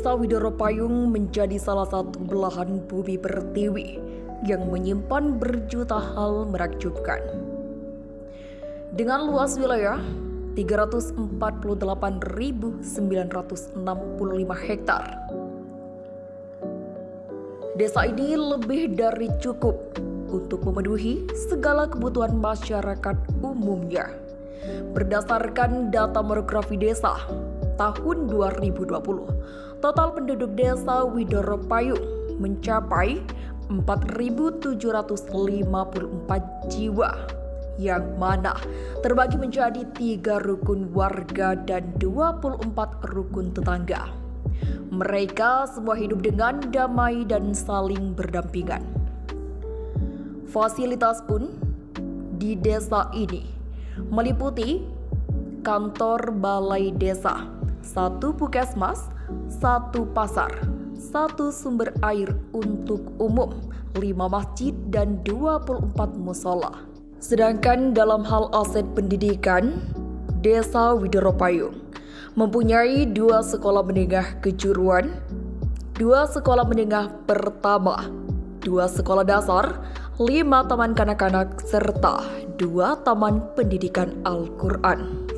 Desa Widoro Payung menjadi salah satu belahan bumi pertiwi yang menyimpan berjuta hal menakjubkan. Dengan luas wilayah 348.965 hektar. Desa ini lebih dari cukup untuk memenuhi segala kebutuhan masyarakat umumnya. Berdasarkan data Monografi Desa tahun 2020, total penduduk Desa Widoro Payung mencapai 4.754 jiwa, yang mana terbagi menjadi 3 rukun warga dan 24 rukun tetangga. Mereka semua hidup dengan damai dan saling berdampingan. Fasilitas pun di desa ini meliputi kantor balai desa, 1 puskesmas, 1 pasar, 1 sumber air untuk umum, 5 masjid dan 24 musola. Sedangkan dalam hal aset pendidikan, Desa Widoro Payung mempunyai 2 sekolah menengah kejuruan, 2 sekolah menengah pertama, 2 sekolah dasar, 5 taman kanak-kanak, serta 2 taman pendidikan Al-Quran.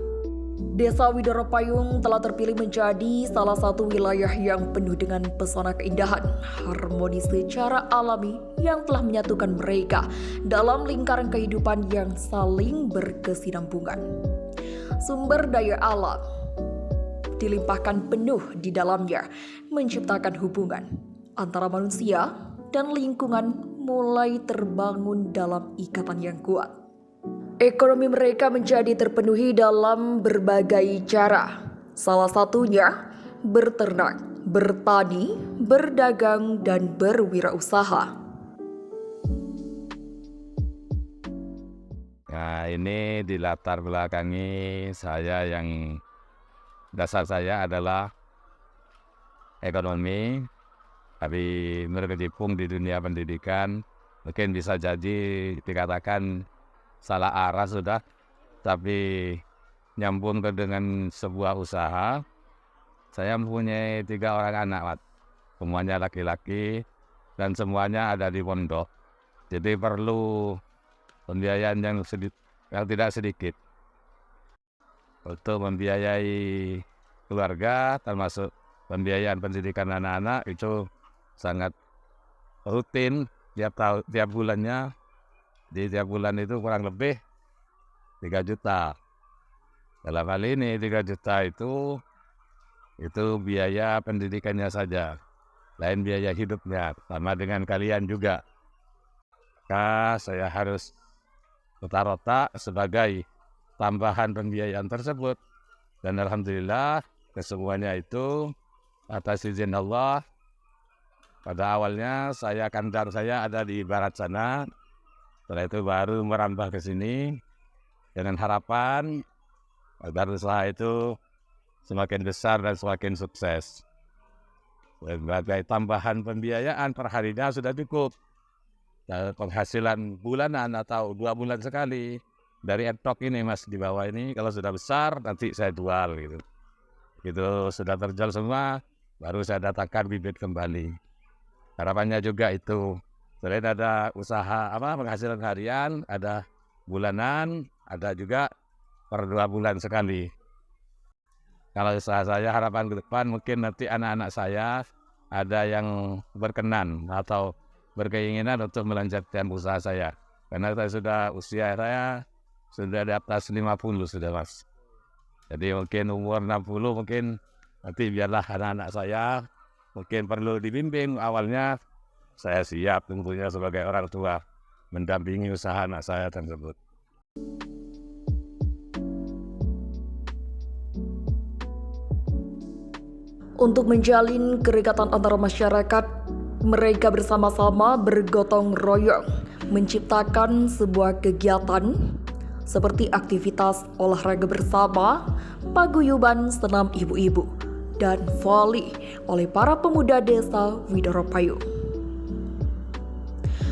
Desa Widoro Payung telah terpilih menjadi salah satu wilayah yang penuh dengan pesona keindahan, harmoni secara alami yang telah menyatukan mereka dalam lingkaran kehidupan yang saling berkesinambungan. Sumber daya alam dilimpahkan penuh di dalamnya, menciptakan hubungan antara manusia dan lingkungan mulai terbangun dalam ikatan yang kuat. Ekonomi mereka menjadi terpenuhi dalam berbagai cara. Salah satunya berternak, bertani, berdagang, dan berwirausaha. Nah, ini dilatar belakangi saya yang dasar saya adalah ekonomi, tapi berkecimpung di dunia pendidikan. Mungkin bisa jadi dikatakan salah arah sudah, tapi nyambung ke dengan sebuah usaha. Saya mempunyai 3 orang anak, Mat. Semuanya laki-laki dan semuanya ada di pondok. Jadi perlu pembiayaan yang tidak sedikit untuk membiayai keluarga, termasuk pembiayaan pendidikan anak-anak itu sangat rutin tiap bulannya. Di tiap bulan itu kurang lebih 3 juta. Dalam hal ini 3 juta itu biaya pendidikannya saja. Lain biaya hidupnya, sama dengan kalian juga. Maka saya harus rota-rota sebagai tambahan pembiayaan tersebut. Dan alhamdulillah kesemuanya itu atas izin Allah. Pada awalnya kandang saya ada di barat sana. Setelah itu baru merambah ke sini dengan harapan agar usaha itu semakin besar dan semakin sukses. Sebagai tambahan pembiayaan per harinya sudah cukup. Penghasilan bulanan atau 2 bulan sekali dari adtok ini, Mas, di bawah ini, kalau sudah besar nanti saya jual gitu. Itu sudah terjual semua, baru saya datangkan bibit kembali. Harapannya juga itu. Selain ada usaha penghasilan harian, ada bulanan, ada juga per 2 bulan sekali. Kalau usaha saya harapan ke depan mungkin nanti anak-anak saya ada yang berkenan atau berkeinginan untuk melanjutkan usaha saya. Karena usia saya sudah di atas 50 sudah, Mas. Jadi mungkin umur 60 mungkin nanti biarlah anak-anak saya mungkin perlu dibimbing awalnya. Saya siap tentunya sebagai orang tua mendampingi usaha anak saya tersebut. Untuk menjalin kerekatan antara masyarakat, mereka bersama-sama bergotong royong menciptakan sebuah kegiatan seperti aktivitas olahraga bersama, paguyuban senam ibu-ibu, dan voli oleh para pemuda Desa Widoro Payung.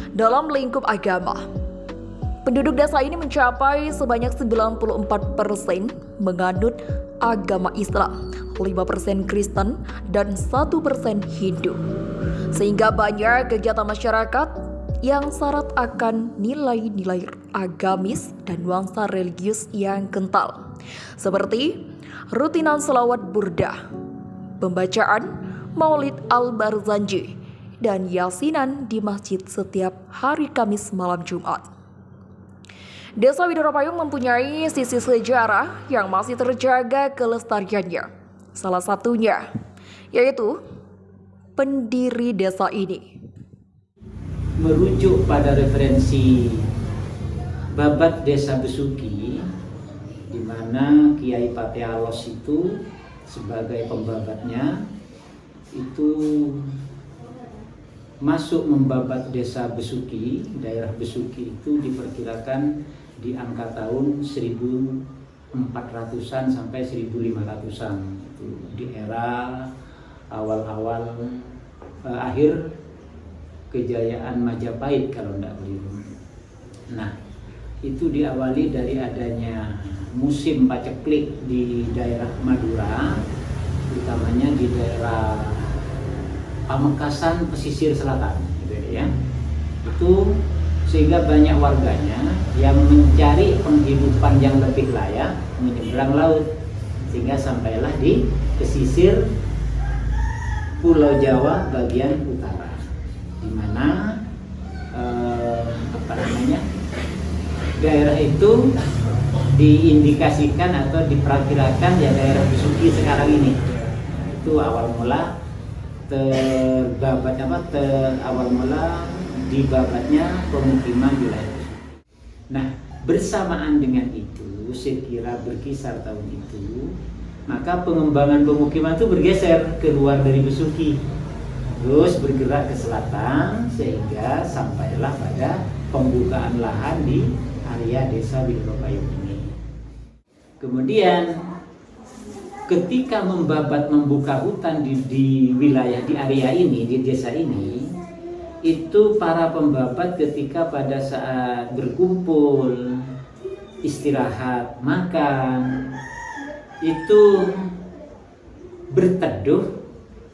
Dalam lingkup agama, Penduduk desa ini mencapai sebanyak 94% menganut agama Islam, 5% Kristen, dan 1% Hindu. Sehingga banyak kegiatan masyarakat yang syarat akan nilai-nilai agamis dan nuansa religius yang kental, seperti rutinan selawat burdah, pembacaan Maulid Al-Barzanji, dan yasinan di masjid setiap hari Kamis malam Jumat. Desa Widoro Payung mempunyai sisi sejarah yang masih terjaga kelestariannya. Salah satunya yaitu pendiri desa ini merujuk pada referensi Babat Desa Besuki, di mana Kiai Pate Alos itu sebagai pembabatnya itu masuk membabat Desa Besuki. Daerah Besuki itu diperkirakan di angka tahun 1400-an sampai 1500-an, itu di era awal-awal akhir kejayaan Majapahit kalau tidak keliru. Nah, itu diawali dari adanya musim paceklik di daerah Madura, utamanya di daerah Pamekasan pesisir selatan, gitu ya. Itu sehingga banyak warganya yang mencari penghidupan yang lebih layak menyeberang laut, sehingga sampailah di pesisir Pulau Jawa bagian utara, di mana daerah itu diindikasikan atau diperkirakan ya daerah Besuki sekarang ini. Itu awal mula dibabatnya pemukiman wilayah. Nah, bersamaan dengan itu, sekira berkisar tahun itu, maka pengembangan pemukiman itu bergeser keluar dari Besuki, terus bergerak ke selatan, sehingga sampailah pada pembukaan lahan di area Desa Widoro Payung ini. Kemudian ketika membuka hutan di wilayah, di area ini, di desa ini, itu para pembabat ketika pada saat berkumpul, istirahat, makan, itu berteduh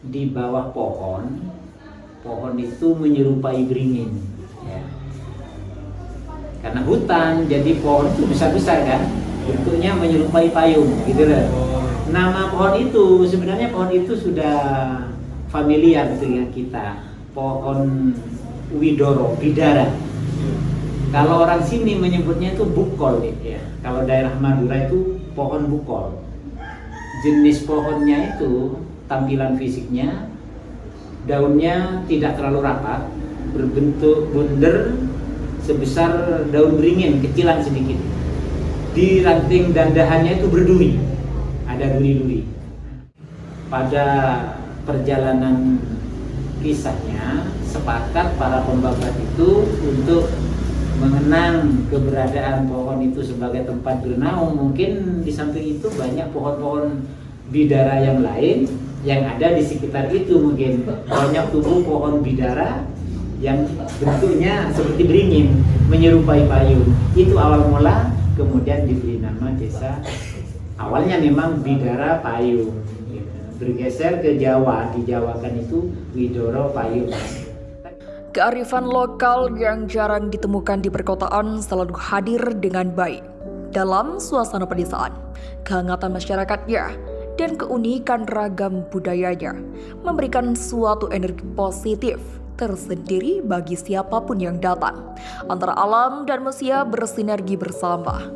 di bawah pohon. Pohon itu menyerupai beringin, ya. Karena hutan, jadi pohon itu besar-besar kan, bentuknya menyerupai payung, gitu loh. Nama pohon itu, sebenarnya pohon itu sudah familiar dengan kita, pohon Widoro, Bidara. Kalau orang sini menyebutnya itu bukol, ya. Kalau daerah Madura itu pohon bukol. Jenis pohonnya itu, tampilan fisiknya, daunnya tidak terlalu rapat, berbentuk bunder sebesar daun beringin, kecilan sedikit. Di ranting dan dahannya itu berduri, ada duri-duri. Pada perjalanan kisahnya, sepakat para pembabat itu untuk mengenang keberadaan pohon itu sebagai tempat bernaung. Mungkin di samping itu banyak pohon-pohon bidara yang lain yang ada di sekitar itu, mungkin banyak tumbuh pohon bidara yang bentuknya seperti beringin, menyerupai payung. Itu awal mula, kemudian diberi nama desa. Awalnya memang Bidara Payung, bergeser ke Jawa, dijawakan itu Widoro Payung. Kearifan lokal yang jarang ditemukan di perkotaan selalu hadir dengan baik dalam suasana pedesaan. Kehangatan masyarakatnya dan keunikan ragam budayanya memberikan suatu energi positif tersendiri bagi siapapun yang datang. Antara alam dan manusia bersinergi bersama,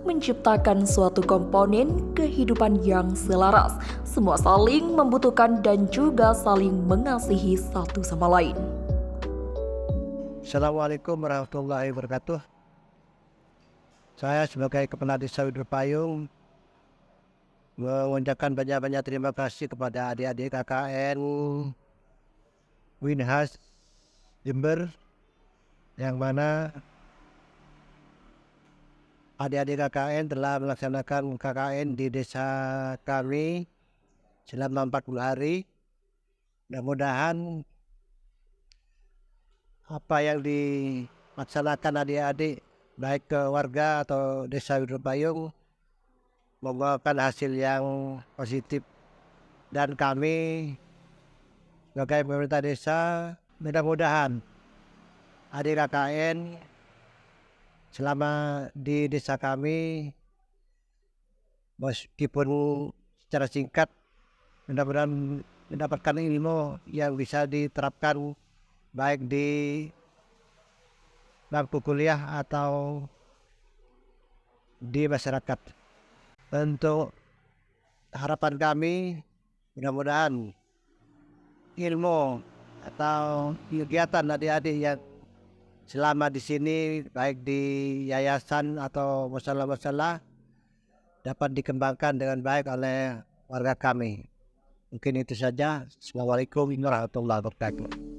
menciptakan suatu komponen kehidupan yang selaras. Semua saling membutuhkan dan juga saling mengasihi satu sama lain. Assalamualaikum warahmatullahi wabarakatuh. Saya sebagai Kepala Desa Widoro Payung mengucapkan banyak-banyak terima kasih kepada adik-adik KKN Winhas Jember, yang mana adik-adik KKN telah melaksanakan KKN di desa kami selama 40 hari. Mudah-mudahan apa yang dilaksanakan adik-adik baik ke warga atau desa Widopayung membawakan hasil yang positif, dan kami sebagai pemerintah desa mudah-mudahan adik KKN selama di desa kami meskipun secara singkat mudah-mudahan mendapatkan ilmu yang bisa diterapkan baik di bangku kuliah atau di masyarakat. Untuk harapan kami mudah-mudahan ilmu atau kegiatan adik-adik yang selama di sini baik di yayasan atau masalah-masalah dapat dikembangkan dengan baik oleh warga kami. Mungkin itu saja. Assalamualaikum warahmatullahi wabarakatuh.